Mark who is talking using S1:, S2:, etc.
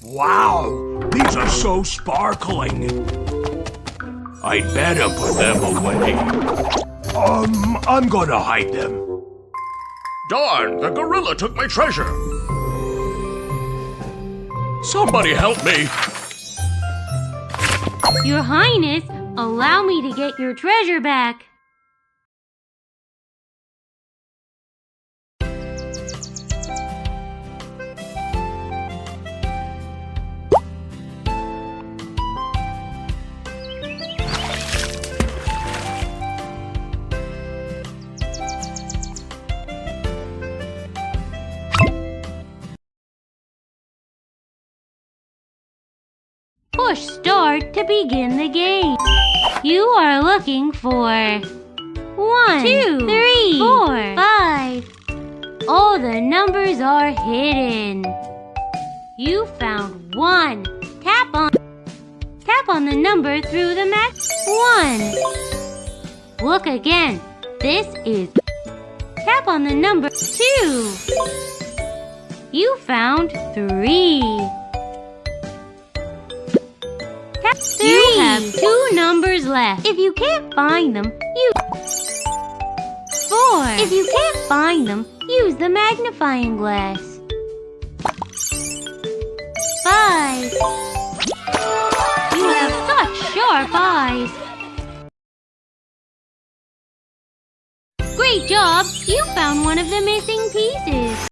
S1: Wow, these are so sparkling. I'd better put them away. I'm gonna hide them. Darn, the gorilla took my treasure. Somebody help me.
S2: Your Highness, allow me to get your treasure back. Push start to begin the game. You are looking for 1, 2, 3, 4, 5. All the numbers are hidden. You found 1. Tap on the number through the map. 1. Look again. This is. Tap on the number 2. You found 3. You have 2 numbers left. If you can't find them, 4. If you can't find them, use the magnifying glass. 5. You have such sharp eyes. Great job! You found one of the missing pieces.